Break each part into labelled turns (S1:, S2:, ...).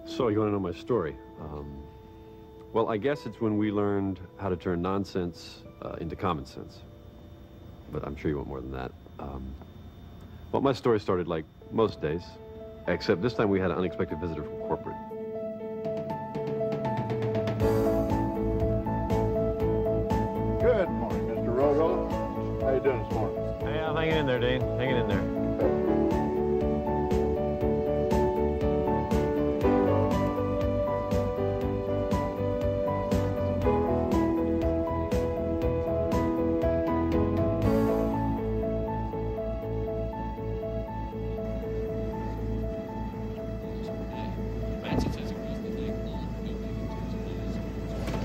S1: So you want to know my story? Well, I guess it's when we learned how to turn nonsense into common sense. But I'm sure you want more than that. Well, my story started like most days, except this time we had an unexpected visitor from corporate.
S2: Good morning, Mr. Rogo. How you doing this morning?
S1: Hey, I'm hanging in there, Dane. Hanging in there.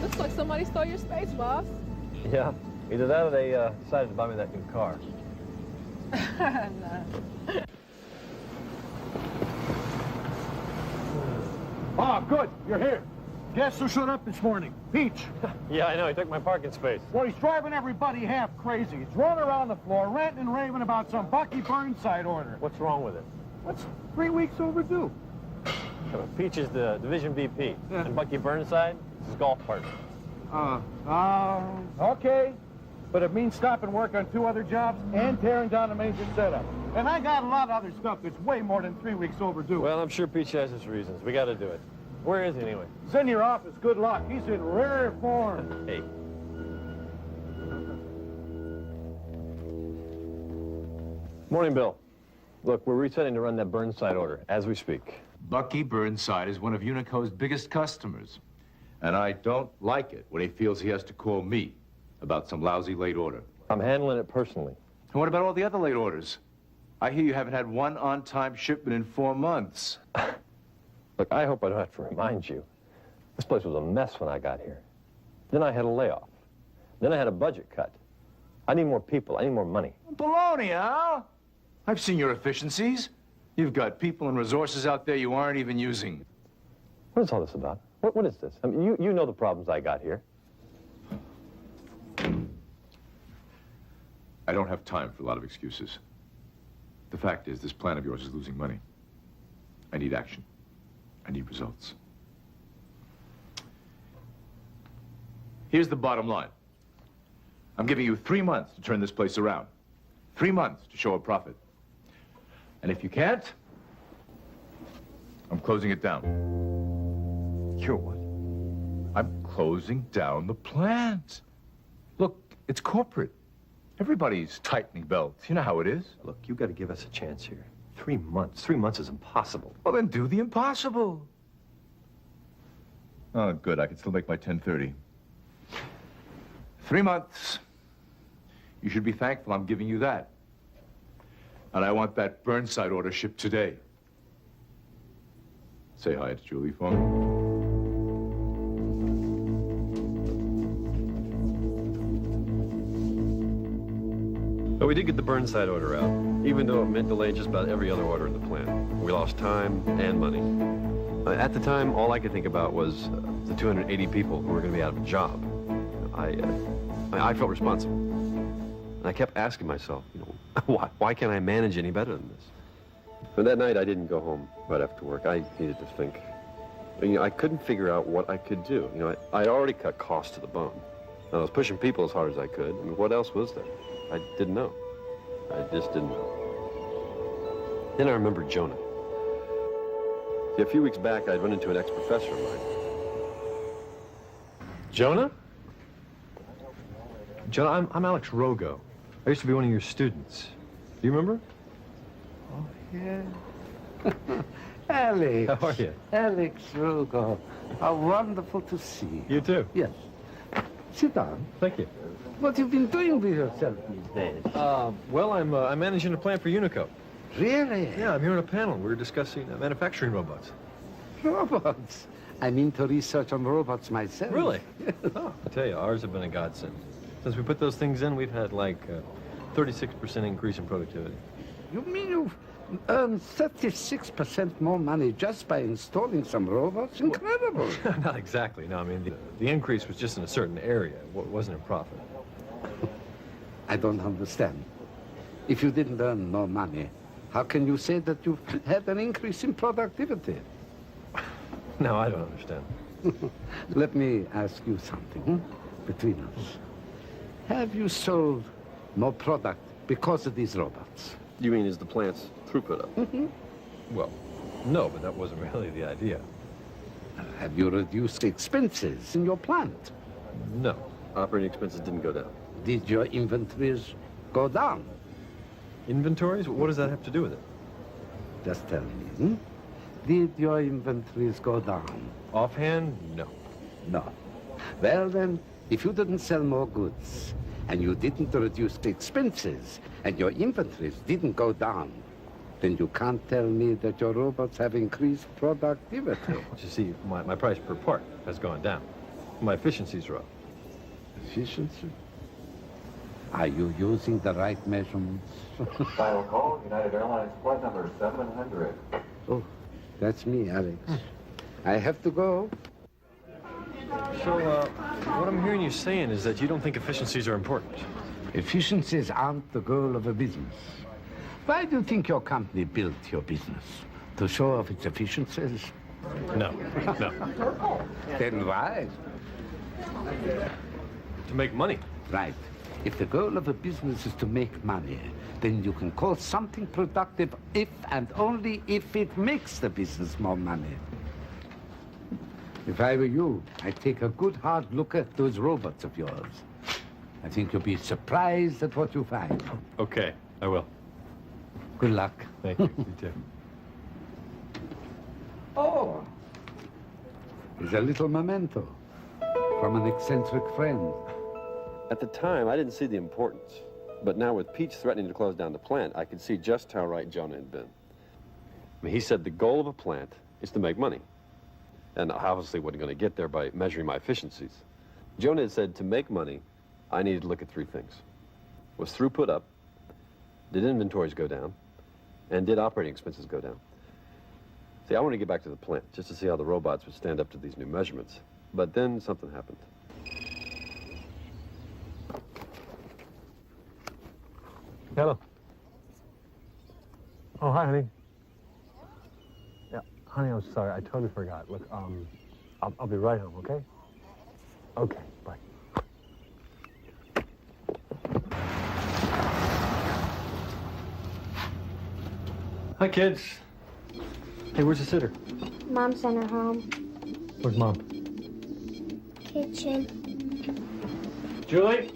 S3: Looks like somebody stole your space, boss.
S1: Yeah, either that or they decided to buy me that new car.
S3: No.
S2: Oh, good. You're here. Guess who showed up this morning? Peach.
S1: Yeah, I know. He took my parking space.
S2: Well, he's driving everybody half crazy. He's rolling around the floor, ranting and raving about some Bucky Burnside order.
S1: What's wrong with it?
S2: What's 3 weeks overdue?
S1: Peach is the division VP, and Bucky Burnside is his golf partner.
S2: Okay. But it means stopping work on 2 other jobs and tearing down the major setup. And I got a lot of other stuff that's way more than 3 weeks overdue.
S1: Well, I'm sure Peach has his reasons. We got to do it. Where is he anyway?
S2: He's in your office. Good luck. He's in rare form.
S1: Hey. Morning, Bill. Look, we're resetting to run that Burnside order as we speak.
S4: Bucky Burnside is one of Unico's biggest customers. And I don't like it when he feels he has to call me about some lousy late order.
S1: I'm handling it personally.
S4: And what about all the other late orders? I hear you haven't had one on-time shipment in 4 months.
S1: Look, I hope I don't have to remind you. This place was a mess when I got here. Then I had a layoff. Then I had a budget cut. I need more people. I need more money.
S4: Baloney, Al! I've seen your efficiencies. You've got people and resources out there you aren't even using.
S1: What is all this about? What is this? I mean, you know the problems I got here.
S4: I don't have time for a lot of excuses. The fact is, this plan of yours is losing money. I need action. I need results. Here's the bottom line. I'm giving you 3 months to turn this place around. 3 months to show a profit. And if you can't, I'm closing it down.
S1: You're what?
S4: I'm closing down the plant. Look, it's corporate. Everybody's tightening belts. You know how it is.
S1: Look, you got to give us a chance here. 3 months. 3 months is impossible.
S4: Well, then do the impossible. Oh, good. I can still make my 10:30. 3 months. You should be thankful I'm giving you that. And I want that Burnside order shipped today. Say hi to Julie for me.
S1: But we did get the Burnside order out, even though it meant delay just about every other order in the plant. We lost time and money. At the time, all I could think about was the 280 people who were going to be out of a job. I felt responsible. And I kept asking myself, you know, why can't I manage any better than this? But that night, I didn't go home right after work. I needed to think. You know, I couldn't figure out what I could do. You know, I'd already cut costs to the bone. And I was pushing people as hard as I could. I mean, what else was there? I didn't know. I just didn't know. Then I remembered Jonah. See, a few weeks back, I'd run into an ex-professor of mine. Jonah? Jonah, I'm Alex Rogo. I used to be one of your students. Do you remember?
S5: Oh, yeah. Alex.
S1: How are you?
S5: Alex Rogo. How wonderful to see you.
S1: You too.
S5: Yes. Sit down.
S1: Thank you.
S5: What have you been doing with yourself these days?
S1: Well, I'm managing a plant for Unico.
S5: Really?
S1: Yeah, I'm here on a panel. We're discussing manufacturing robots.
S5: Robots. I'm into research on robots myself.
S1: Really? Oh, I tell you, ours have been a godsend. Since we put those things in, we've had like 36% increase in productivity.
S5: You mean you've earned 36% more money just by installing some robots? Incredible.
S1: Not exactly. No, I mean, the increase was just in a certain area. It wasn't in profit.
S5: I don't understand. If you didn't earn more money, how can you say that you've had an increase in productivity?
S1: No, I don't understand.
S5: Let me ask you something, between us. Have you sold more product because of these robots?
S1: You mean is the plant's throughput up? Well, no, but that wasn't really the idea.
S5: Have you reduced expenses in your plant?
S1: No, operating expenses didn't go down.
S5: Did your inventories go down?
S1: Inventories? What does that have to do with it?
S5: Just tell me, Did your inventories go down?
S1: Offhand, no.
S5: No. Well then, if you didn't sell more goods, and you didn't reduce the expenses, and your inventories didn't go down, then you can't tell me that your robots have increased productivity.
S1: You see, my price per part has gone down. My efficiencies are up.
S5: Efficiency? Are you using the right measurements?
S6: Final call, United Airlines flight number 700.
S5: Oh, that's me, Alex. I have to go.
S1: So, what I'm hearing you saying is that you don't think efficiencies are important.
S5: Efficiencies aren't the goal of a business. Why do you think your company built your business? To show off its efficiencies?
S1: No, no.
S5: Then why?
S1: To make money.
S5: Right. If the goal of a business is to make money, then you can call something productive if and only if it makes the business more money. If I were you, I'd take a good hard look at those robots of yours. I think you'll be surprised at what you find.
S1: Okay, I will.
S5: Good luck.
S1: Thank you. You too.
S5: Oh! Here's a little memento from an eccentric friend.
S1: At the time, I didn't see the importance. But now with Peach threatening to close down the plant, I could see just how right Jonah had been. I mean, he said the goal of a plant is to make money. And I obviously wasn't going to get there by measuring my efficiencies. Jonah had said to make money, I needed to look at three things. Was throughput up? Did inventories go down? And did operating expenses go down? See, I wanted to get back to the plant just to see how the robots would stand up to these new measurements. But then something happened. Hello. Oh, hi, honey. Yeah, honey, I'm sorry. I totally forgot. Look, I'll be right home, okay? Okay, bye. Hi, kids. Hey, where's the sitter?
S7: Mom sent her home.
S1: Where's Mom?
S7: Kitchen.
S1: Julie?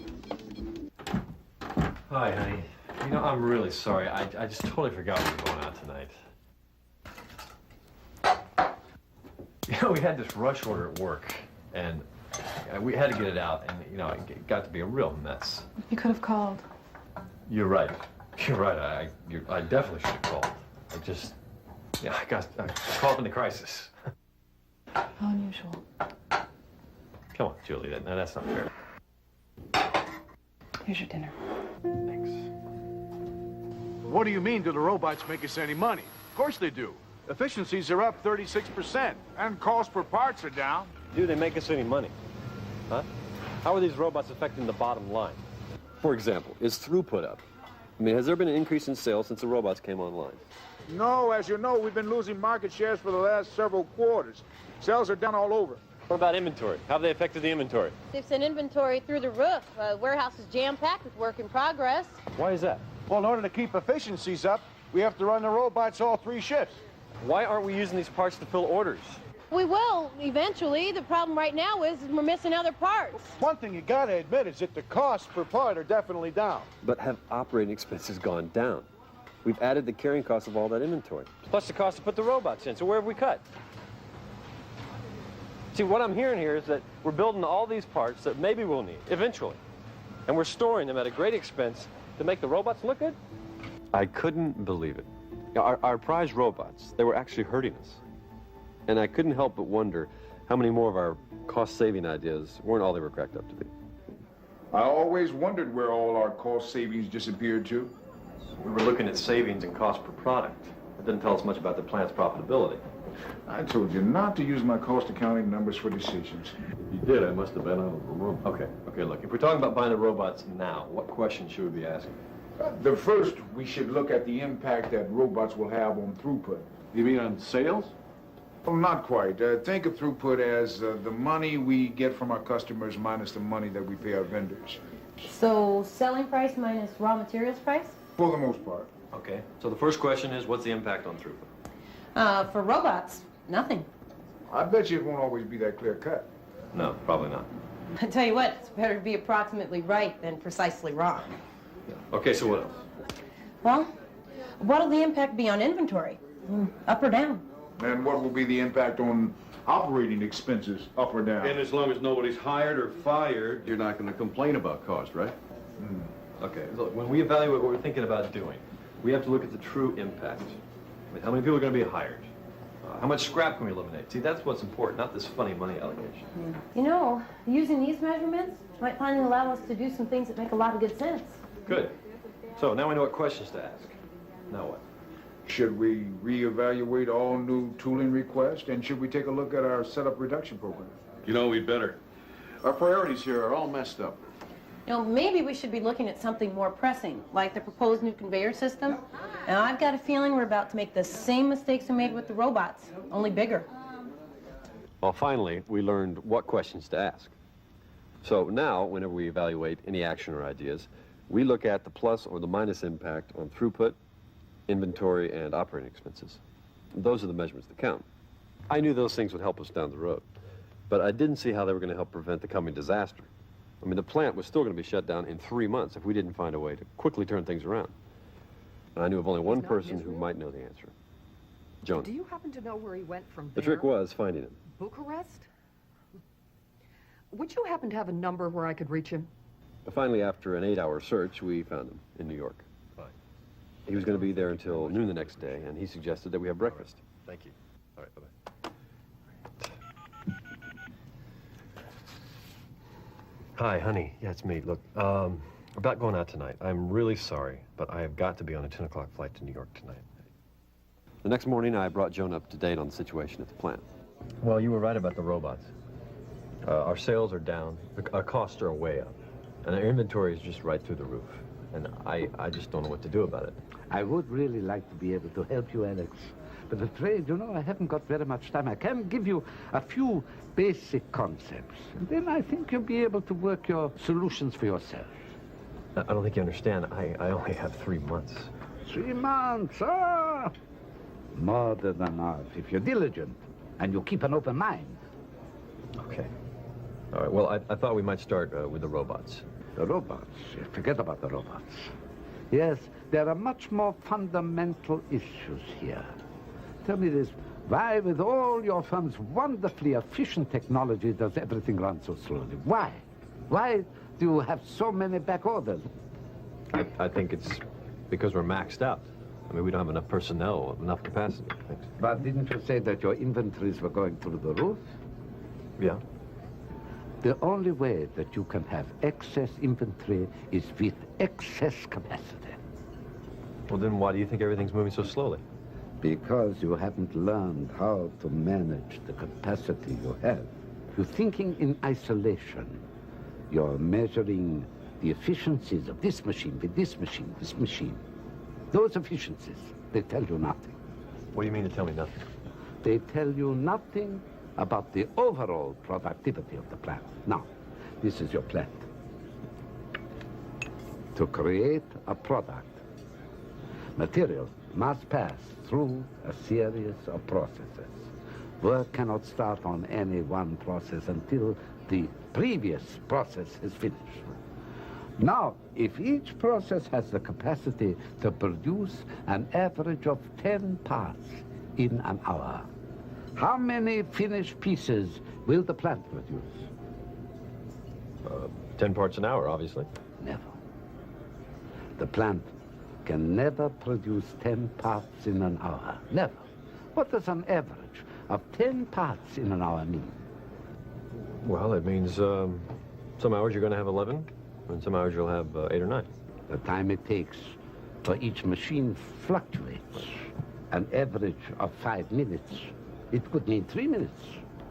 S1: Hi, honey. You know, I'm really sorry. I just totally forgot we were going out tonight. You know, we had this rush order at work, and we had to get it out, and, you know, it got to be a real mess.
S3: You could have called.
S1: You're right. You're right. I definitely should have called. I got caught up in the crisis.
S3: How unusual.
S1: Come on, Julie, that's not fair.
S3: Here's your dinner.
S1: Thanks.
S2: What do you mean, do the robots make us any money? Of course they do. Efficiencies are up 36%, and cost per parts are down.
S1: Do they make us any money? Huh? How are these robots affecting the bottom line? For example, is throughput up? I mean, has there been an increase in sales since the robots came online?
S2: No, as you know, we've been losing market shares for the last several quarters. Sales are down all over.
S1: What about inventory? How have they affected the inventory?
S8: They've sent inventory through the roof. Warehouse is jam-packed with work in progress.
S1: Why is that?
S2: Well, in order to keep efficiencies up, we have to run the robots all 3 shifts.
S1: Why aren't we using these parts to fill orders?
S8: We will, eventually. The problem right now is we're missing other parts.
S2: One thing you gotta admit is that the costs per part are definitely down.
S1: But have operating expenses gone down? We've added the carrying cost of all that inventory. Plus the cost to put the robots in, so where have we cut? See, what I'm hearing here is that we're building all these parts that maybe we'll need, eventually. And we're storing them at a great expense to make the robots look good? I couldn't believe it. Our prize robots, they were actually hurting us. And I couldn't help but wonder how many more of our cost-saving ideas weren't all they were cracked up to be.
S9: I always wondered where all our cost savings disappeared to.
S1: We were looking at savings and cost per product. It didn't tell us much about the plant's profitability.
S9: I told you not to use my cost accounting numbers for decisions.
S1: You did. I must have been out of the room. Okay, look. If we're talking about buying the robots now, what questions should we be asking?
S9: The first, we should look at the impact that robots will have on throughput.
S2: You mean on sales?
S9: Well, not quite. Think of throughput as the money we get from our customers minus the money that we pay our vendors.
S8: So selling price minus raw materials price?
S9: For the most part.
S1: Okay. So the first question is, what's the impact on throughput?
S8: For robots, nothing.
S9: I bet you it won't always be that clear cut.
S1: No, probably not.
S8: I tell you what, it's better to be approximately right than precisely wrong.
S1: Okay, so what else?
S8: Well, what'll the impact be on inventory? Up or down?
S9: And what will be the impact on operating expenses, up or down?
S1: And as long as nobody's hired or fired, you're not going to complain about cost, right? Okay, look, when we evaluate what we're thinking about doing, we have to look at the true impact. I mean, how many people are going to be hired? How much scrap can we eliminate? See, that's what's important, not this funny money allocation.
S8: You know, using these measurements might finally allow us to do some things that make a lot of good sense.
S1: Good. So now we know what questions to ask. Now what?
S9: Should we reevaluate all new tooling requests? And should we take a look at our setup reduction program?
S1: You know, we'd better.
S2: Our priorities here are all messed up.
S8: You know, maybe we should be looking at something more pressing, like the proposed new conveyor system. And I've got a feeling we're about to make the same mistakes we made with the robots, only bigger.
S1: Well, finally, we learned what questions to ask. So now, whenever we evaluate any action or ideas, we look at the plus or the minus impact on throughput, inventory, and operating expenses. Those are the measurements that count. I knew those things would help us down the road, but I didn't see how they were going to help prevent the coming disaster. I mean, the plant was still going to be shut down in 3 months if we didn't find a way to quickly turn things around. And I knew of only one person who might know the answer. Jonah.
S10: Do you happen to know where he went from
S1: The
S10: there?
S1: trick was finding him.
S10: Bucharest? Would you happen to have a number where I could reach him?
S1: Finally, after an 8-hour search, we found him in New York. Fine. He was going to be there until noon the next day, and he suggested that we have breakfast. Thank you. All right, bye-bye. Hi, honey. Yeah, it's me. Look, about going out tonight. I'm really sorry, but I have got to be on a 10 o'clock flight to New York tonight. The next morning, I brought Joan up to date on the situation at the plant. Well, you were right about the robots. Our sales are down, our costs are way up, and our inventory is just right through the roof. And I just don't know what to do about it.
S5: I would really like to be able to help you, Alex. But afraid, you know, I haven't got very much time. I can give you a few basic concepts. And then I think you'll be able to work your solutions for yourself.
S1: I don't think you understand. I only have 3 months.
S5: 3 months, ah! More than enough, if you're diligent and you keep an open mind.
S1: Okay. All right, well, I thought we might start with the robots.
S5: The robots? Forget about the robots. Yes, there are much more fundamental issues here. Tell me this, why, with all your firm's wonderfully efficient technology, does everything run so slowly? Why? Why do you have so many back orders?
S1: I think it's because we're maxed out. I mean, we don't have enough personnel, enough capacity. Thanks.
S5: But didn't you say that your inventories were going through the roof?
S1: Yeah.
S5: The only way that you can have excess inventory is with excess capacity.
S1: Well, then why do you think everything's moving so slowly?
S5: Because you haven't learned how to manage the capacity you have. You're thinking in isolation. You're measuring the efficiencies of this machine with this machine, this machine. Those efficiencies, they tell you nothing.
S1: What do you mean to tell me nothing?
S5: They tell you nothing about the overall productivity of the plant. Now, this is your plant. To create a product, material must pass through a series of processes. Work cannot start on any one process until the previous process is finished. Now, if each process has the capacity to produce an average of 10 parts in an hour, how many finished pieces will the plant produce?
S1: 10 parts an hour, obviously.
S5: Never. The plant can never produce 10 parts in an hour. Never. What does an average of 10 parts in an hour mean?
S1: Well, it means some hours you're going to have 11, and some hours you'll have 8 or 9.
S5: The time it takes for each machine fluctuates. An average of 5 minutes. It could mean 3 minutes,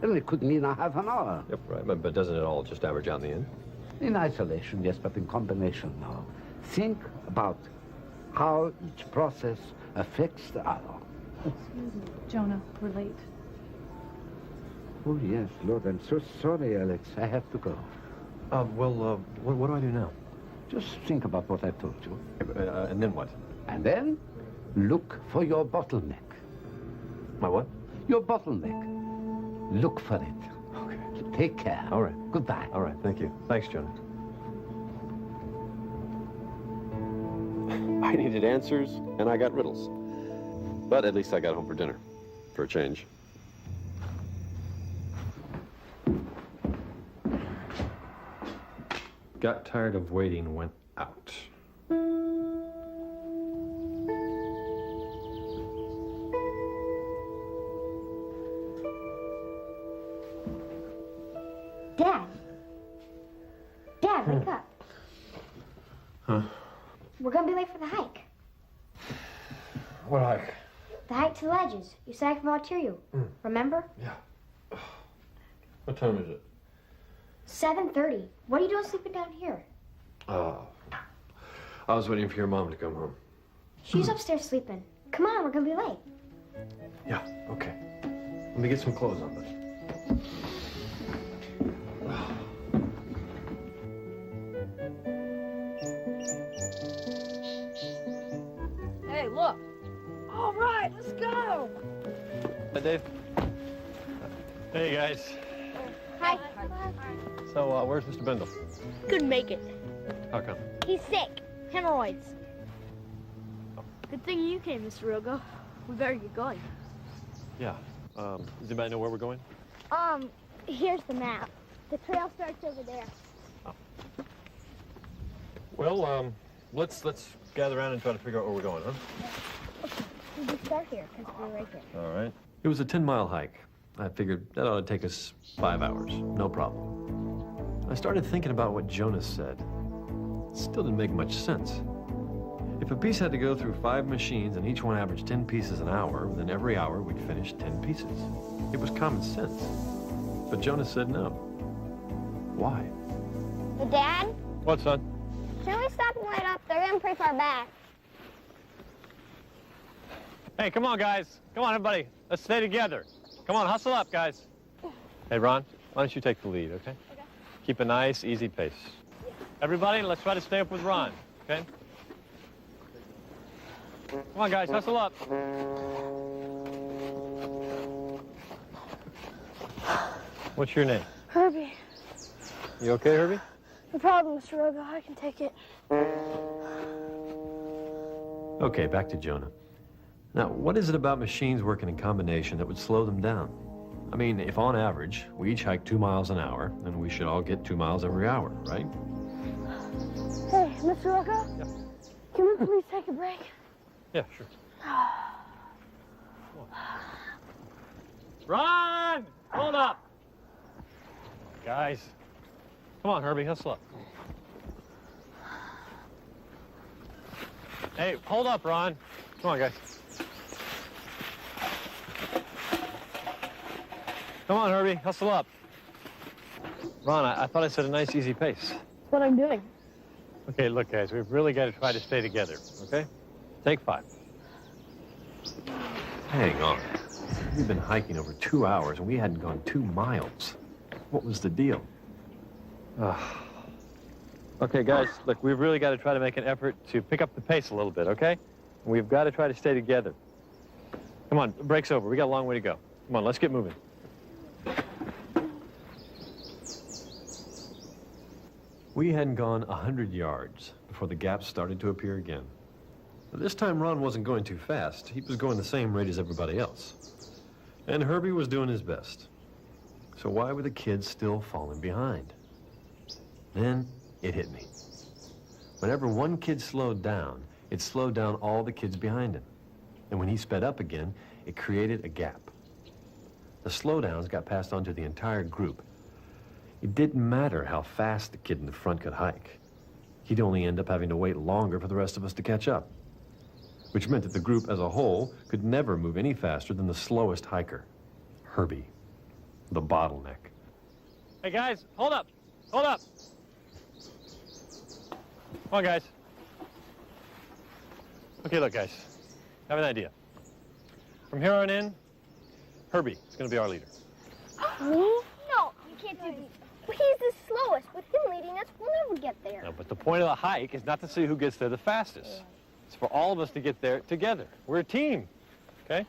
S5: and it could mean a half an hour.
S1: Yep, right. But doesn't it all just average out in the end?
S5: In isolation, yes, but in combination now. Think about how each process affects the other.
S3: Excuse me, Jonah, we're late.
S5: Oh, yes, Lord, I'm so sorry, Alex. I have to go.
S1: What do I do now?
S5: Just think about what I told you.
S1: And then what?
S5: And then, look for your bottleneck.
S1: My what?
S5: Your bottleneck. Look for it.
S1: Okay.
S5: Take care.
S1: All right.
S5: Goodbye.
S1: All right, thank you. Thanks, Jonah. I needed answers, and I got riddles. But at least I got home for dinner, for a change. Got tired of waiting, went out.
S7: Dad. Dad, wake up.
S1: Huh?
S7: We're gonna be late for the hike.
S1: What hike?
S7: The hike to the ledges. You said I could volunteer you. Remember?
S1: Yeah. What time is it?
S7: 7:30. What are you doing sleeping down here?
S1: I was waiting for your mom to come home.
S7: She's upstairs sleeping. Come on, we're gonna be late.
S1: Yeah, okay. Let me get some clothes on, buddy.
S10: Hey, look. All right, let's go.
S1: Hi, Dave. Hey, guys.
S7: Hi.
S1: So, where's Mr. Bendel?
S11: Couldn't make it.
S1: How come?
S11: He's sick. Hemorrhoids. Good thing you came, Mr. Rogo. We better get going.
S1: Yeah. Does anybody know where we're going?
S11: Here's the map. The trail starts over there.
S1: Well, let's gather around and try to figure out where we're going, huh?
S11: We just start here, because we're right here.
S1: All right. It was a 10-mile hike. I figured that ought to take us 5 hours. No problem. I started thinking about what Jonas said. It still didn't make much sense. If a piece had to go through 5 machines and each one averaged 10 pieces an hour, then every hour we'd finish 10 pieces. It was common sense. But Jonas said no. Why?
S7: Hey, Dad?
S1: What, son?
S7: Shouldn't we stop and light up? They're getting pretty far back.
S1: Hey, come on, guys. Come on, everybody. Let's stay together. Come on, hustle up, guys. Hey, Ron, why don't you take the lead, okay? Okay. Keep a nice, easy pace. Yeah. Everybody, let's try to stay up with Ron, okay? Come on, guys, hustle up. What's your name?
S11: Herbie.
S1: You okay, Herbie?
S11: No problem, Mr. Rogo. I can take it.
S1: Okay, back to Jonah. Now, what is it about machines working in combination that would slow them down? I mean, if on average, we each hike 2 miles an hour, then we should all get 2 miles every hour, right?
S11: Hey, Mr. Rogo?
S1: Yeah.
S11: Can we please take a break?
S1: Yeah, sure. Ron! Hold up! Guys. Come on, Herbie, hustle up. Hey, hold up, Ron. Come on, guys. Come on, Herbie, hustle up. Ron, I thought I said a nice, easy pace.
S11: That's what I'm doing.
S1: Okay, look, guys, we've really got to try to stay together, okay? Take 5. Hang on. We've been hiking over 2 hours, and we hadn't gone 2 miles. What was the deal? Okay, guys, look, we've really got to try to make an effort to pick up the pace a little bit, okay? We've got to try to stay together. Come on, break's over. We got a long way to go. Come on, let's get moving. We hadn't gone 100 yards before the gaps started to appear again. This time, Ron wasn't going too fast. He was going the same rate as everybody else. And Herbie was doing his best. So why were the kids still falling behind? Then it hit me. Whenever one kid slowed down, it slowed down all the kids behind him. And when he sped up again, it created a gap. The slowdowns got passed on to the entire group. It didn't matter how fast the kid in the front could hike. He'd only end up having to wait longer for the rest of us to catch up, which meant that the group as a whole could never move any faster than the slowest hiker, Herbie, the bottleneck. Hey, guys, hold up. Hold up. Come on, guys. Okay, look, guys. I have an idea. From here on in, Herbie is going to be our leader.
S11: Me? No, you can't do this. But he's the slowest. With him leading us, we'll never get there.
S1: No, but the point of the hike is not to see who gets there the fastest. It's for all of us to get there together. We're a team, okay?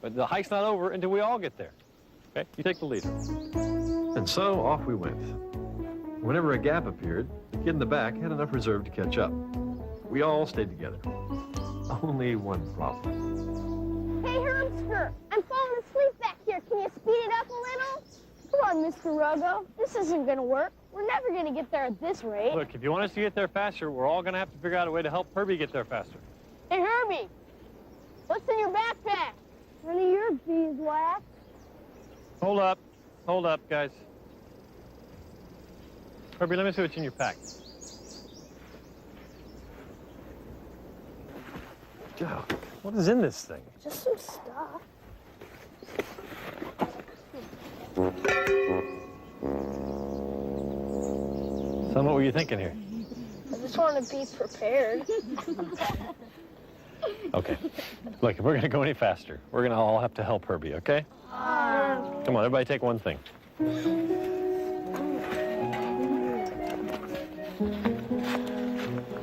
S1: But the hike's not over until we all get there, okay? You take the lead. And so off we went. Whenever a gap appeared, the kid in the back had enough reserve to catch up. We all stayed together. Only one problem.
S11: Hey, Hamster, I'm falling asleep back here. Can you speed it up a little? Come on, Mr. Rogo. This isn't going to work. We're never going to get there at this rate.
S1: Look, if you want us to get there faster, we're all going to have to figure out a way to help Herbie get there faster.
S11: Hey, Herbie, what's in your backpack? One of your beeswax.
S1: Hold up, guys. Herbie, let me see what's in your pack. Joe, what is in this thing?
S11: Just some stuff.
S1: Son, what were you thinking here?
S11: I just want to be prepared.
S1: Okay. Look, if we're going to go any faster, we're going to all have to help Herbie, okay? Come on, everybody take one thing.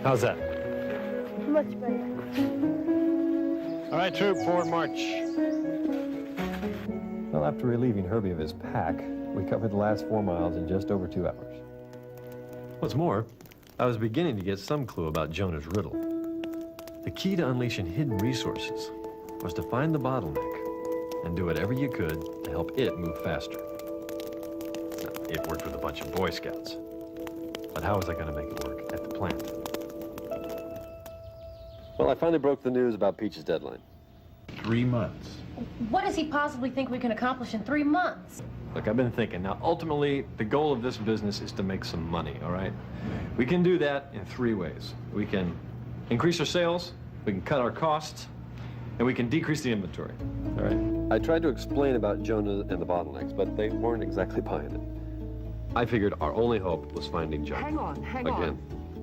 S1: How's that?
S11: Much better.
S1: All right, troop, forward march. Well, after relieving Herbie of his pack, we covered the last 4 miles in just over 2 hours. What's more, I was beginning to get some clue about Jonah's riddle. The key to unleashing hidden resources was to find the bottleneck and do whatever you could to help it move faster. Now, it worked with a bunch of Boy Scouts. But how was I going to make it work at the plant? Well, I finally broke the news about Peach's deadline.
S9: 3 months.
S8: What does he possibly think we can accomplish in 3 months?
S1: Look, I've been thinking. Now, ultimately, the goal of this business is to make some money, all right? We can do that in 3 ways. We can increase our sales, we can cut our costs, and we can decrease the inventory, all right? I tried to explain about Jonah and the bottlenecks, but they weren't exactly buying it. I figured our only hope was finding Jonah.
S10: Hang on.
S1: Again.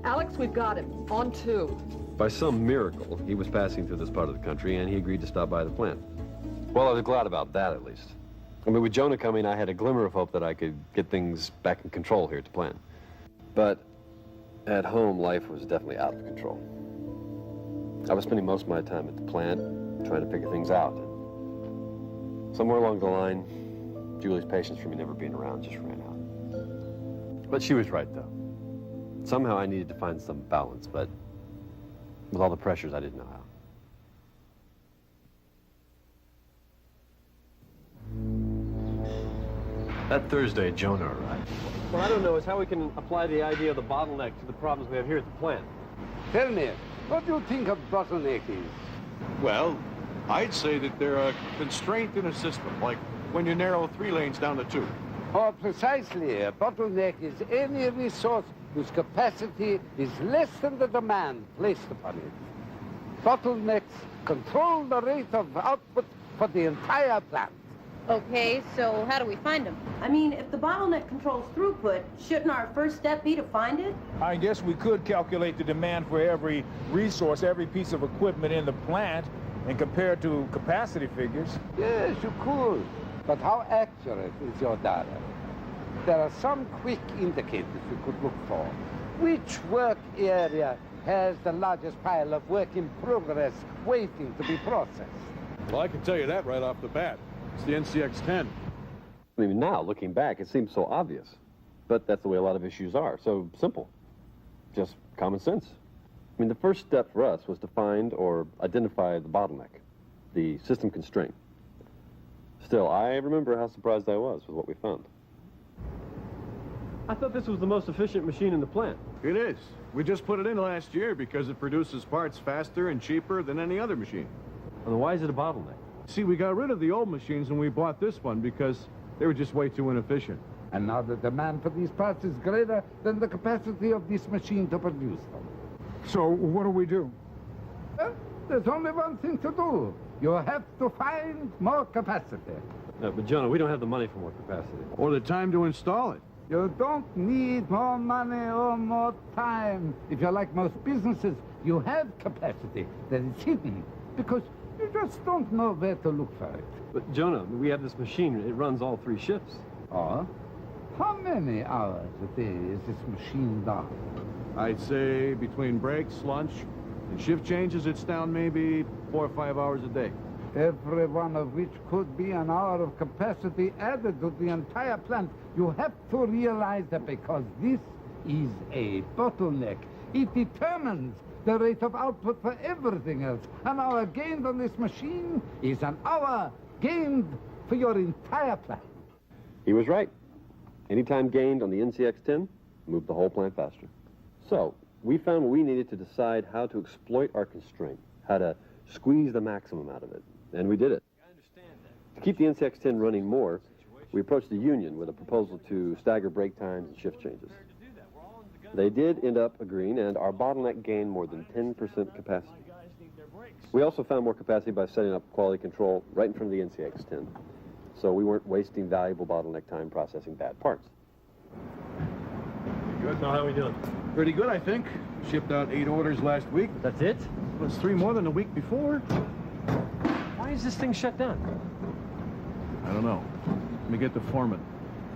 S10: Alex, we've got him. On 2.
S1: By some miracle, he was passing through this part of the country, and he agreed to stop by the plant. Well, I was glad about that, at least. I mean, with Jonah coming, I had a glimmer of hope that I could get things back in control here at the plant. But at home, life was definitely out of control. I was spending most of my time at the plant, trying to figure things out. Somewhere along the line, Julie's patience for me never being around just ran out. But she was right, though. Somehow I needed to find some balance, but with all the pressures, I didn't know how. That Thursday, Jonah arrived. What I don't know is how we can apply the idea of the bottleneck to the problems we have here at the plant.
S5: Tell me, what do you think of bottleneck is?
S2: Well, I'd say that they're a constraint in a system, like when you narrow 3 lanes down to 2.
S5: Or precisely, a bottleneck is any resource whose capacity is less than the demand placed upon it. Bottlenecks control the rate of output for the entire plant.
S8: Okay, so how do we find him? I mean, if the bottleneck controls throughput, shouldn't our first step be to find it?
S12: I guess we could calculate the demand for every resource, every piece of equipment in the plant, and compare it to capacity figures.
S5: Yes, you could. But how accurate is your data? There are some quick indicators you could look for. Which work area has the largest pile of work in progress waiting to be processed?
S2: Well, I can tell you that right off the bat. It's the NCX-10.
S1: I mean, now, looking back, it seems so obvious. But that's the way a lot of issues are. So simple. Just common sense. I mean, the first step for us was to find or identify the bottleneck, the system constraint. Still, I remember how surprised I was with what we found. I thought this was the most efficient machine in the plant.
S2: It is. We just put it in last year because it produces parts faster and cheaper than any other machine.
S1: And why is it a bottleneck?
S2: See, we got rid of the old machines when we bought this one because they were just way too inefficient.
S5: And now the demand for these parts is greater than the capacity of this machine to produce them.
S12: So what do we do?
S5: Well, there's only one thing to do. You have to find more capacity.
S1: No, but Jonah, we don't have the money for more capacity.
S2: Or the time to install it.
S5: You don't need more money or more time. If you're like most businesses, you have capacity that is hidden because You just don't know where to look for it.
S1: But, Jonah, we have this machine. It runs all 3 shifts.
S5: Oh? How many hours a day is this machine down?
S2: I'd say between breaks, lunch, and shift changes, it's down maybe 4 or 5 hours a day.
S5: Every one of which could be an hour of capacity added to the entire plant. You have to realize that because this is a bottleneck, it determines the rate of output for everything else. An hour gained on this machine is an hour gained for your entire plant.
S1: He was right. Any time gained on the NCX-10 moved the whole plant faster. So, we found we needed to decide how to exploit our constraint, how to squeeze the maximum out of it. And we did it. To keep the NCX-10 running more, we approached the union with a proposal to stagger break times and shift changes. They did end up agreeing, and our bottleneck gained more than 10% capacity. We also found more capacity by setting up quality control right in front of the NCX-10, so we weren't wasting valuable bottleneck time processing bad parts.
S2: Good.
S1: So how are we doing?
S2: Pretty good, I think. Shipped out 8 orders last week.
S1: That's it?
S2: That's 3 more than the week before.
S1: Why is this thing shut down?
S2: I don't know. Let me get the foreman.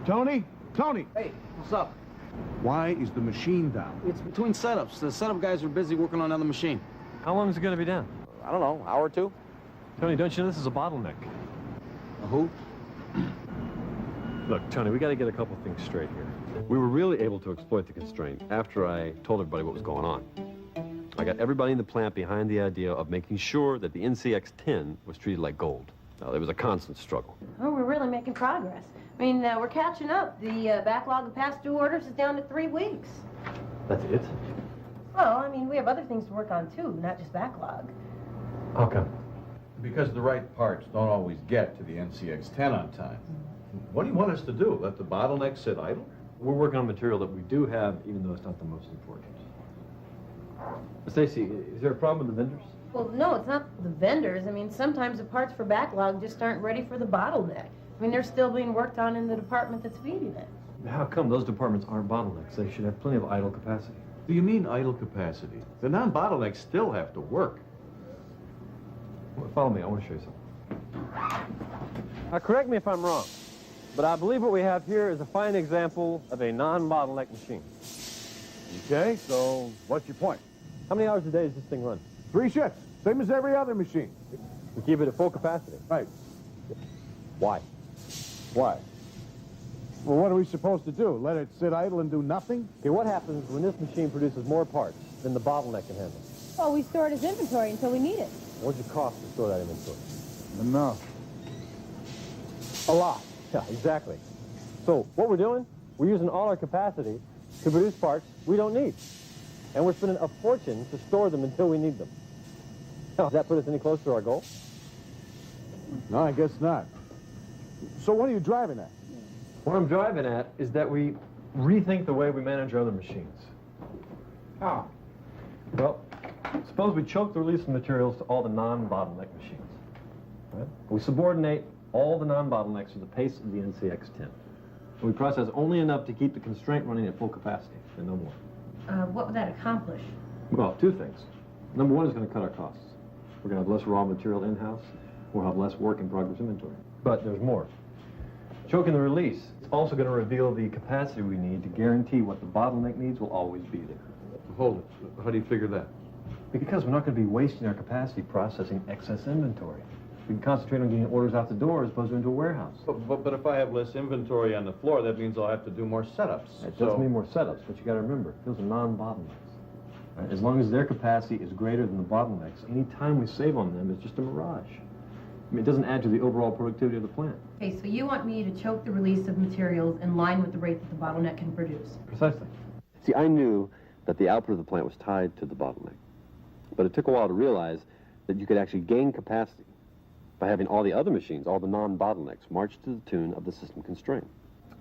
S2: Tony? Tony!
S13: Hey, what's up?
S2: Why is the machine down?
S13: It's between setups. The setup guys are busy working on another machine.
S1: How long is it going to be down?
S13: I don't know, hour or 2?
S1: Tony, don't you know this is a bottleneck?
S13: Who?
S1: Look, Tony, we got to get a couple things straight here. We were really able to exploit the constraint after I told everybody what was going on. I got everybody in the plant behind the idea of making sure that the NCX-10 was treated like gold. Now, it was a constant struggle.
S8: Oh, we're really making progress. I mean, we're catching up. The backlog of past due orders is down to 3 weeks.
S1: That's it?
S8: Well, I mean, we have other things to work on, too, not just backlog.
S1: How come?
S4: Because the right parts don't always get to the NCX-10 on time. What do you want us to do? Let the bottleneck sit idle?
S1: We're working on material that we do have, even though it's not the most important. Stacy, is there a problem with the vendors?
S8: Well, no, it's not the vendors. I mean, sometimes the parts for backlog just aren't ready for the bottleneck. I mean, they're still being worked on in the department that's feeding it.
S1: How come those departments aren't bottlenecks? They should have plenty of idle capacity.
S4: Do you mean idle capacity? The non-bottlenecks still have to work.
S1: Well, follow me, I want to show you something. Now, correct me if I'm wrong, but I believe what we have here is a fine example of a non-bottleneck machine.
S2: Okay, so what's your point?
S1: How many hours a day does this thing run?
S2: 3 shifts, same as every other machine.
S1: We keep it at full capacity.
S2: Right.
S1: Why?
S2: Why? Well, what are we supposed to do? Let it sit idle and do nothing?
S1: Okay, what happens when this machine produces more parts than the bottleneck can handle?
S10: Well, we store it as inventory until we need it.
S1: What does it cost to store that inventory?
S2: Enough.
S1: A lot. Yeah, exactly. So what we're doing, we're using all our capacity to produce parts we don't need. And we're spending a fortune to store them until we need them. Now, does that put us any closer to our goal?
S2: No, I guess not. So what are you driving at?
S1: What I'm driving at is that we rethink the way we manage our other machines.
S2: How?
S1: Well, suppose we choke the release of materials to all the non-bottleneck machines. Right? We subordinate all the non-bottlenecks to the pace of the NCX-10. We process only enough to keep the constraint running at full capacity, and no more.
S8: What would that accomplish?
S1: Well, 2 things. Number 1 is going to cut our costs. We're going to have less raw material in-house. We'll have less work-in-progress inventory. But there's more. Choking the release is also going to reveal the capacity we need to guarantee what the bottleneck needs will always be there.
S4: Hold it. How do you figure that?
S1: Because we're not going to be wasting our capacity processing excess inventory. We can concentrate on getting orders out the door as opposed to into a warehouse.
S4: But if I have less inventory on the floor, that means I'll have to do more setups.
S1: It does mean more setups, but you got to remember, those are non-bottlenecks. Right? As long as their capacity is greater than the bottlenecks, any time we save on them is just a mirage. I mean, it doesn't add to the overall productivity of the plant.
S8: Okay, so you want me to choke the release of materials in line with the rate that the bottleneck can produce?
S1: Precisely. See, I knew that the output of the plant was tied to the bottleneck. But it took a while to realize that you could actually gain capacity by having all the other machines, all the non-bottlenecks, march to the tune of the system constraint.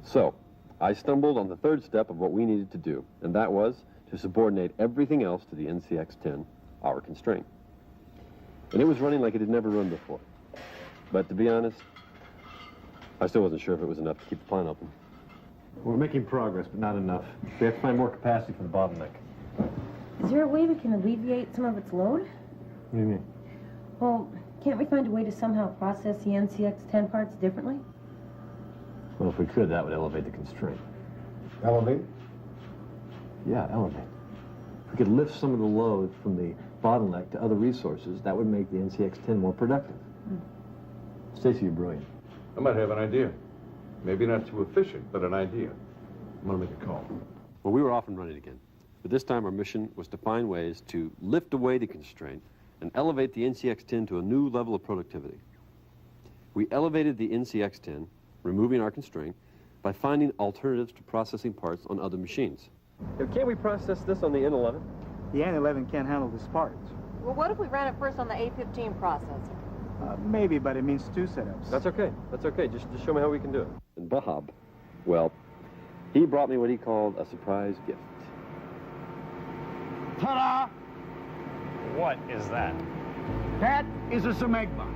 S1: So, I stumbled on the 3rd step of what we needed to do, and that was to subordinate everything else to the NCX-10, our constraint. And it was running like it had never run before. But to be honest, I still wasn't sure if it was enough to keep the plant open. We're making progress, but not enough. We have to find more capacity for the bottleneck.
S8: Is there a way we can alleviate some of its load?
S1: What do you mean?
S8: Well, Can't we find a way to somehow process the NCX-10 parts differently?
S1: Well, if we could, that would elevate the constraint.
S2: Elevate?
S1: Yeah, elevate. If we could lift some of the load from the bottleneck to other resources, that would make the NCX-10 more productive. Stacy, you're brilliant.
S4: I might have an idea. Maybe not too efficient, but an idea. I'm gonna make a call.
S1: Well, we were off and running again. But this time our mission was to find ways to lift away the constraint and elevate the NCX-10 to a new level of productivity. We elevated the NCX-10, removing our constraint, by finding alternatives to processing parts on other machines. Can't we process this on the N11?
S14: The N11 can't handle this part.
S10: Well, what if we ran it first on the A15 processor?
S14: Maybe, but it means 2 setups.
S1: That's okay. That's okay. Just show me how we can do it. And Bob, well, he brought me what he called a surprise gift.
S2: Ta-da!
S15: What is that?
S2: That is a Semegma.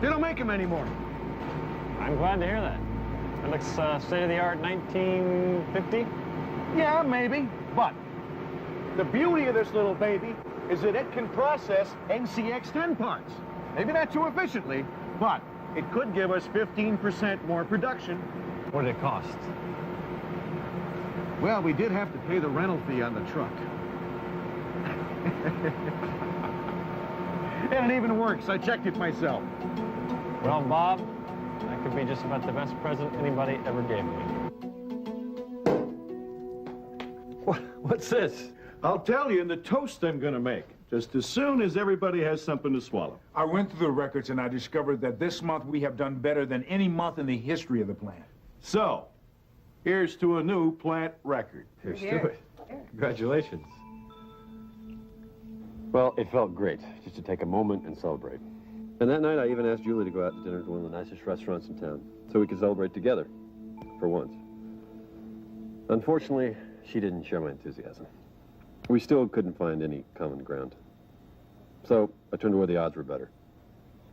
S2: They don't make them anymore.
S15: I'm glad to hear that. It looks state-of-the-art 1950?
S2: Yeah, maybe, but the beauty of this little baby is that it can process NCX-10 parts. Maybe not too efficiently, but it could give us 15% more production.
S15: What did it cost?
S2: Well, we did have to pay the rental fee on the truck. And it even works. I checked it myself.
S15: Well, Bob, that could be just about the best present anybody ever gave me.
S1: What's this?
S2: I'll tell you in the toast I'm gonna make, just as soon as everybody has something to swallow.
S9: I went through the records and I discovered that this month we have done better than any month in the history of the plant.
S2: So, here's to a new plant record.
S1: Here's to it. Congratulations. Well, it felt great just to take a moment and celebrate. And that night, I even asked Julie to go out to dinner to one of the nicest restaurants in town so we could celebrate together, for once. Unfortunately, she didn't share my enthusiasm. We still couldn't find any common ground. So I turned to where the odds were better.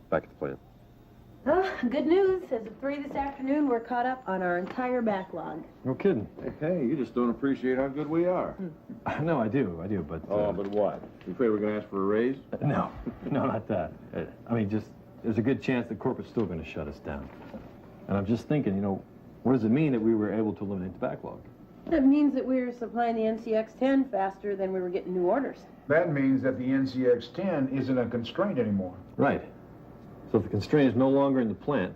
S1: Back at the plant.
S8: Good news. As of 3 this afternoon, we're caught up on our entire backlog.
S1: No kidding.
S9: Hey, you just don't appreciate how good we are.
S1: No, I do, but...
S9: Oh, but what? You afraid we're going to ask for a raise?
S1: No, not that. I mean, just, there's a good chance that corporate's still going to shut us down. And I'm just thinking, what does it mean that we were able to eliminate the backlog?
S8: That means that we were supplying the NCX-10 faster than we were getting new orders.
S9: That means that the NCX-10 isn't a constraint anymore.
S1: Right. So if the constraint is no longer in the plant,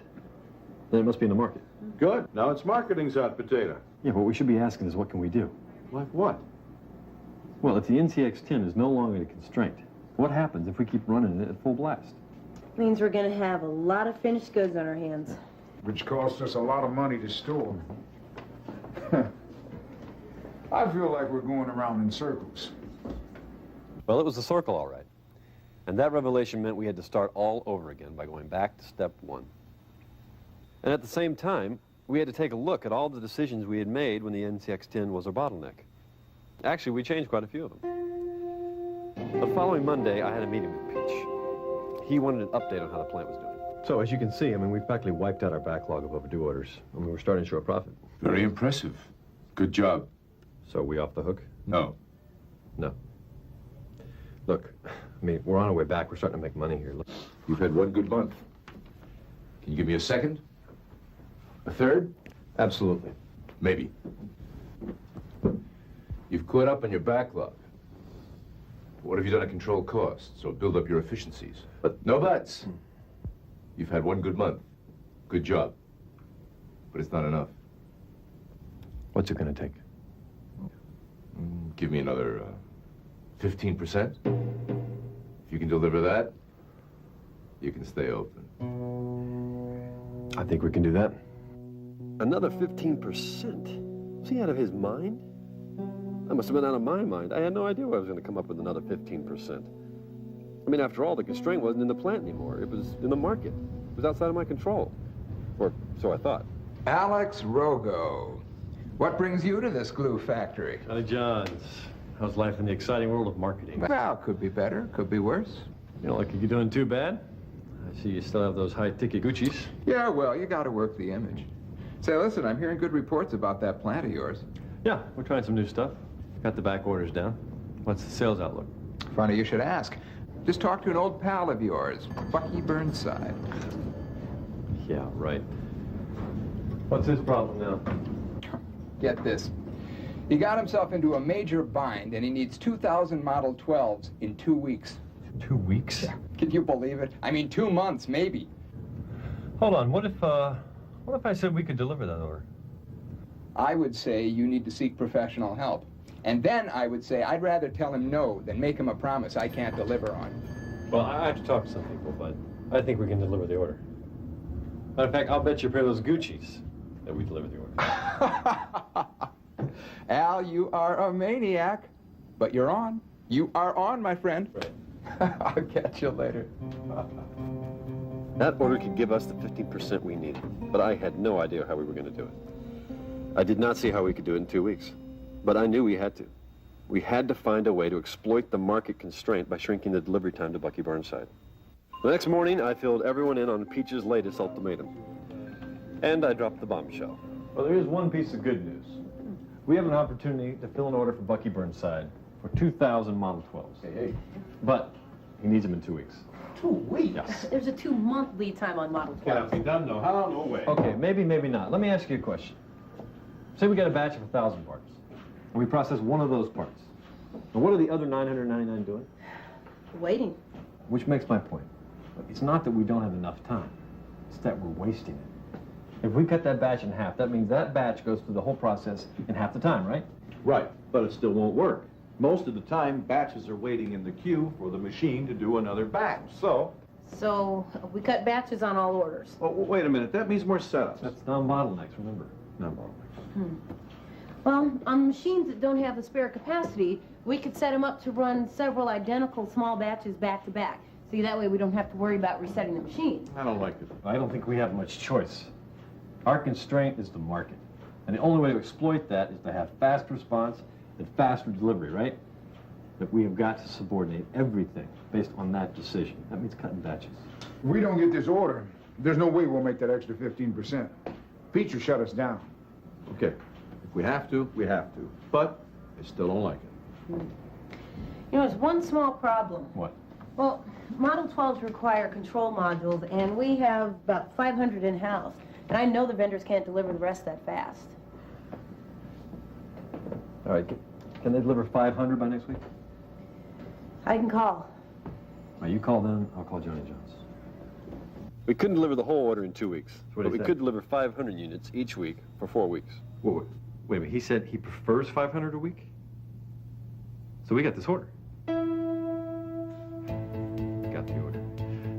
S1: then it must be in the market.
S4: Good. Now it's marketing's hot potato.
S1: Yeah, what we should be asking is what can we do?
S4: Like what?
S1: Well, if the NCX-10 is no longer a constraint, what happens if we keep running it at full blast?
S8: Means we're going to have a lot of finished goods on our hands.
S9: Which costs us a lot of money to store. I feel like we're going around in circles.
S1: Well, it was a circle, all right. And that revelation meant we had to start all over again by going back to step 1. And at the same time, we had to take a look at all the decisions we had made when the NCX-10 was a bottleneck. Actually, we changed quite a few of them. The following Monday, I had a meeting with Peach. He wanted an update on how the plant was doing. So, as you can see, we've practically wiped out our backlog of overdue orders. We're starting to show a profit.
S4: Very impressive. Good job.
S1: So, we off the hook?
S4: No.
S1: No. Look, we're on our way back. We're starting to make money here. Look.
S4: You've had one good month. Can you give me a second? A third?
S1: Absolutely.
S4: Maybe. You've caught up on your backlog. What have you done to control costs or build up your efficiencies? But no buts. You've had one good month. Good job. But it's not enough.
S1: What's it going to take?
S4: Give me another 15%. If you can deliver that, you can stay open.
S1: I think we can do that. Another 15%? Is he out of his mind? I must have been out of my mind. I had no idea I was going to come up with another 15%. After all, the constraint wasn't in the plant anymore. It was in the market. It was outside of my control. Or so I thought.
S16: Alex Rogo. What brings you to this glue factory?
S1: Howdy, Johns. How's life in the exciting world of marketing?
S16: Well, could be better, could be worse.
S1: You don't look like you're doing too bad. I see you still have those high-ticket Gucci's.
S16: Yeah, well, you gotta work the image. Say, listen, I'm hearing good reports about that plant of yours.
S1: Yeah, we're trying some new stuff. Got the back orders down. What's the sales outlook?
S16: Funny you should ask. Just talk to an old pal of yours, Bucky Burnside.
S1: Yeah, right. What's his problem now?
S16: Get this. He got himself into a major bind, and he needs 2,000 Model 12s in 2 weeks.
S1: 2 weeks?
S16: Can you believe it? I mean, 2 months, maybe.
S1: Hold on, what if I said we could deliver that order?
S16: I would say you need to seek professional help. And then I would say I'd rather tell him no than make him a promise I can't deliver on.
S1: Well, I have to talk to some people, but I think we can deliver the order. Matter of fact, I'll bet you a pair of those Gucci's that we deliver the order.
S16: Al, you are a maniac. But you're on. You are on, my friend.
S1: Right.
S16: I'll catch you later.
S1: That order could give us the 15% we needed, but I had no idea how we were going to do it. I did not see how we could do it in 2 weeks, but I knew we had to. We had to find a way to exploit the market constraint by shrinking the delivery time to Bucky Burnside. The next morning, I filled everyone in on Peach's latest ultimatum. And I dropped the bombshell.
S2: Well, there is one piece of good news. We have an opportunity to fill an order for Bucky Burnside for 2,000 Model 12s. Hey. But he needs them in 2 weeks.
S8: 2 weeks?
S2: Yes.
S8: There's a 2-month lead time on Model 12.
S2: Cannot be done, no how, no way. Okay, maybe not. Let me ask you a question. Say we get a batch of 1,000 parts, and we process one of those parts. Now, what are the other 999 doing?
S8: Waiting.
S2: Which makes my point. It's not that we don't have enough time. It's that we're wasting it. If we cut that batch in half, that means that batch goes through the whole process in half the time, right?
S17: Right, but it still won't work. Most of the time, batches are waiting in the queue for the machine to do another batch, so...
S8: So we cut batches on all orders.
S17: Oh, wait a minute, that means more setups.
S2: That's non-bottlenecks, remember? Non-bottlenecks.
S8: Well, on machines that don't have the spare capacity, we could set them up to run several identical small batches back to back. See, that way we don't have to worry about resetting the machine.
S17: I don't like it.
S2: I don't think we have much choice. Our constraint is the market. And the only way to exploit that is to have fast response and faster delivery, right? But we have got to subordinate everything based on that decision. That means cutting batches.
S9: If we don't get this order, there's no way we'll make that extra 15%. Peach will shut us down.
S17: Okay, if we have to, we have to. But I still don't like it.
S8: You know, there's one small problem.
S2: What?
S8: Well, Model 12s require control modules, and we have about 500 in-house. And I know the vendors can't deliver the rest that fast.
S2: All right, can they deliver 500 by next week?
S8: I can call.
S2: All right, you call them, I'll call Johnny Jones.
S1: We couldn't deliver the whole order in 2 weeks,
S2: What
S1: but
S2: he
S1: we
S2: said.
S1: could deliver 500 units each week for 4 weeks.
S2: Wait a minute, he said he prefers 500 a week? So we got this order. Got the order.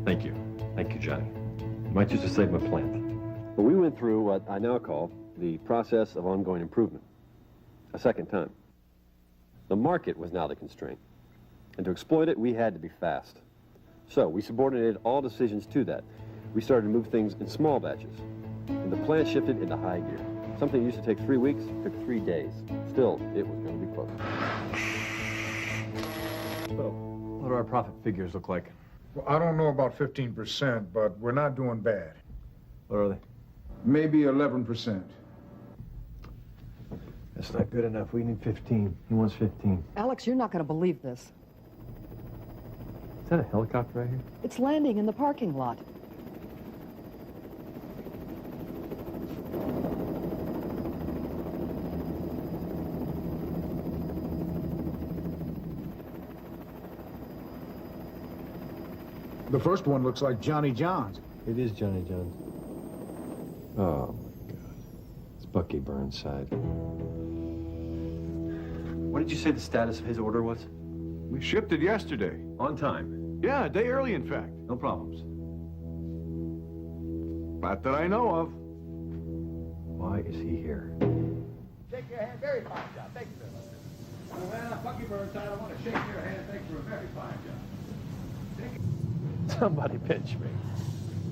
S2: Thank you. Thank you, Johnny. Might use to save my plant.
S1: But we went through what I now call the process of ongoing improvement, a second time. The market was now the constraint, and to exploit it, we had to be fast. So we subordinated all decisions to that. We started to move things in small batches, and the plant shifted into high gear. Something that used to take 3 weeks took 3 days. Still, it was going to be close.
S2: So, what do our profit figures look like?
S9: Well, I don't know about 15%, but we're not doing bad.
S2: What are they?
S9: Maybe 11%.
S2: That's not good enough. We need 15. He wants 15.
S10: Alex, you're not going to believe this.
S2: Is that a helicopter right here?
S10: It's landing in the parking lot.
S9: The first one looks like Johnny John's.
S2: It is Johnny Jones. Oh, my God. It's Bucky Burnside. What did you say the status of his order was?
S17: We shipped it yesterday.
S2: On time.
S17: Yeah, a day early, in fact.
S2: No problems.
S17: Not that I know of.
S2: Why is he here?
S18: Shake your hand. Very fine job. Thank you very much. Well, Bucky Burnside, I want to shake your hand. Thanks for a very fine job.
S2: Somebody pinch me.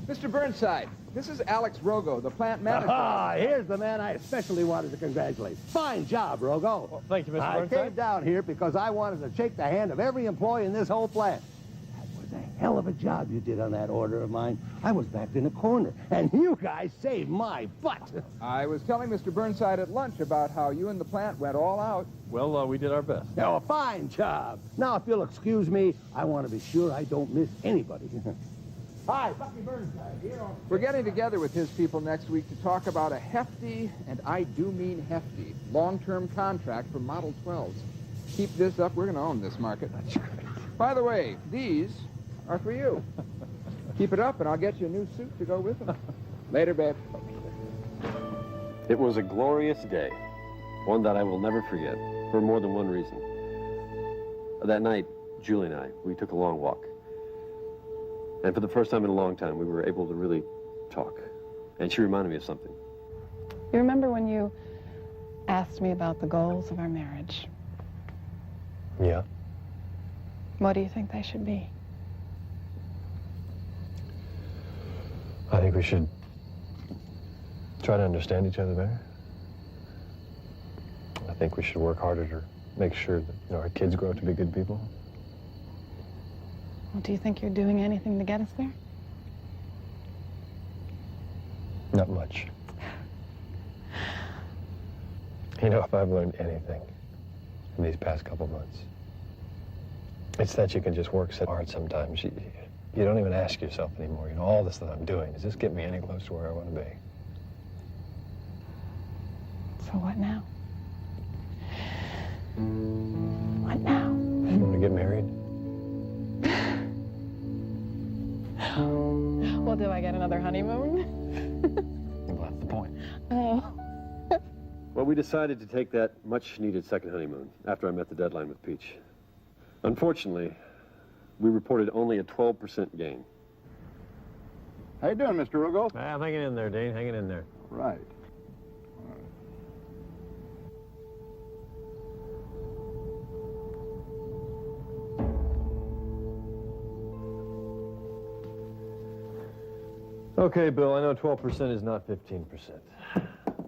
S16: Mr. Burnside, this is Alex Rogo, the plant manager.
S18: Ah, here's the man I especially wanted to congratulate. Fine job, Rogo.
S2: Well, thank you, Mr.
S18: I
S2: Burnside.
S18: came down here because I wanted to shake the hand of every employee in this whole plant. That was a
S19: hell of a job you did on that order of mine. I was backed in a corner, and you guys saved my butt.
S16: I was telling Mr. Burnside at lunch about how you and the plant went all out.
S1: Well, we did our best.
S19: Oh, a fine job. Now, if you'll excuse me, I want to be sure I don't miss anybody. Hi, Bucky Burnside here.
S16: We're getting together with his people next week to talk about a hefty, and I do mean hefty, long-term contract for Model 12s. Keep this up, we're going to own this market. That's great. By the way, these are for you. Keep it up, and I'll get you a new suit to go with them. Later, babe.
S1: It was a glorious day, one that I will never forget, for more than one reason. That night, Julie and I, we took a long walk. And for the first time in a long time, we were able to really talk. And she reminded me of something.
S3: You remember when you asked me about the goals of our marriage?
S1: Yeah.
S3: What do you think they should be?
S1: I think we should try to understand each other better. I think we should work harder to make sure that our kids grow up to be good people.
S3: Well, do you think you're doing anything to get us there?
S1: Not much. You know, if I've learned anything in these past couple months, it's that you can just work so hard sometimes. You don't even ask yourself anymore, all this that I'm doing, does this get me any closer to where I want to be?
S3: So what now? What now?
S1: You want to get married?
S3: Well, do I get another honeymoon?
S1: Well, that's the point.
S3: Oh.
S1: Well, we decided to take that much-needed second honeymoon after I met the deadline with Peach. Unfortunately, we reported only a 12% gain.
S2: How you doing, Mr. Rugo?
S15: I'm hanging in there, Dane, hanging in there.
S2: Right.
S1: Okay, Bill, I know 12% is not 15%,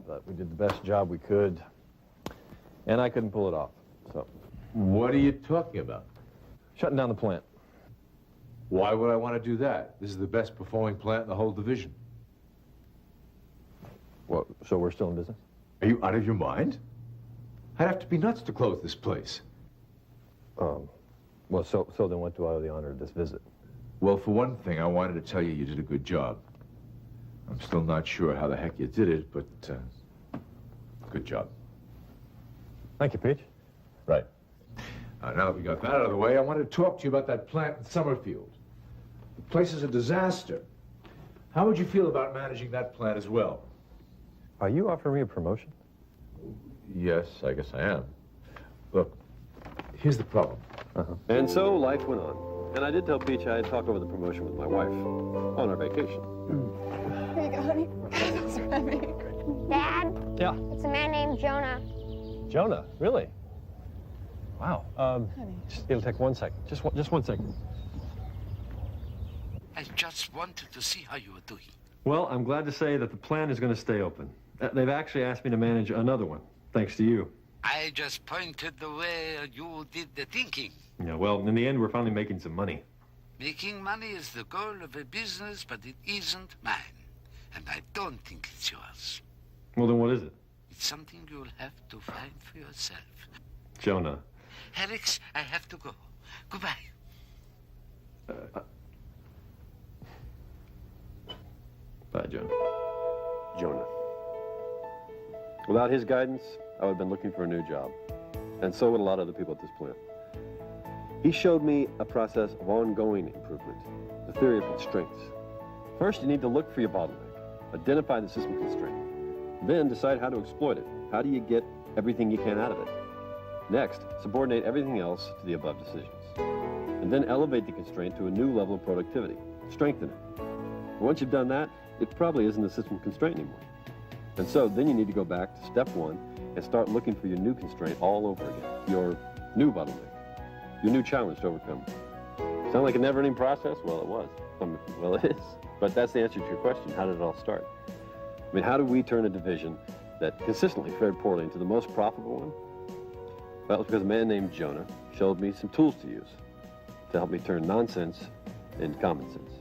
S1: but we did the best job we could, and I couldn't pull it off, so.
S4: What are you talking about?
S1: Shutting down the plant.
S4: Why would I want to do that? This is the best performing plant in the whole division.
S1: What, so we're still in business?
S4: Are you out of your mind? I'd have to be nuts to close this place.
S1: Well, so then what do I owe the honor of this visit?
S4: Well, for one thing, I wanted to tell you did a good job. I'm still not sure how the heck you did it, but good job.
S1: Thank you, Peach.
S4: Right. Now that we got that out of the way, I wanted to talk to you about that plant in Summerfield. The place is a disaster. How would you feel about managing that plant as well?
S1: Are you offering me a promotion?
S4: Yes, I guess I am. Look, here's the problem.
S1: And so life went on. And I did tell Peach I had talked over the promotion with my wife on our vacation.
S3: Here you go, honey. It's heavy.
S11: Dad?
S1: Yeah.
S11: It's a man named Jonah.
S1: Jonah, really? Wow. It'll take 1 second. Just 1 second.
S5: I just wanted to see how you were doing.
S1: Well, I'm glad to say that the plant is going to stay open. They've actually asked me to manage another one, thanks to you.
S5: I just pointed the way you did the thinking.
S1: Yeah, well, in the end, we're finally making some money.
S5: Making money is the goal of a business, but it isn't mine. And I don't think it's yours.
S1: Well, then what is it?
S5: It's something you'll have to find for yourself.
S1: Jonah.
S5: Alex, I have to go. Goodbye.
S1: Bye, Jonah. Jonah. Without his guidance, I would have been looking for a new job. And so would a lot of other people at this plant. He showed me a process of ongoing improvement, the theory of constraints. First, you need to look for your bottleneck, identify the system constraint, then decide how to exploit it. How do you get everything you can out of it? Next, subordinate everything else to the above decisions. And then elevate the constraint to a new level of productivity, strengthen it. And once you've done that, it probably isn't a system constraint anymore. And so then you need to go back to step one and start looking for your new constraint all over again, your new bottleneck, your new challenge to overcome. Sound like a never-ending process? Well, it was. Well, it is. But that's the answer to your question. How did it all start? I mean, how do we turn a division that consistently fared poorly into the most profitable one? Well, it's because a man named Jonah showed me some tools to use to help me turn nonsense and common sense.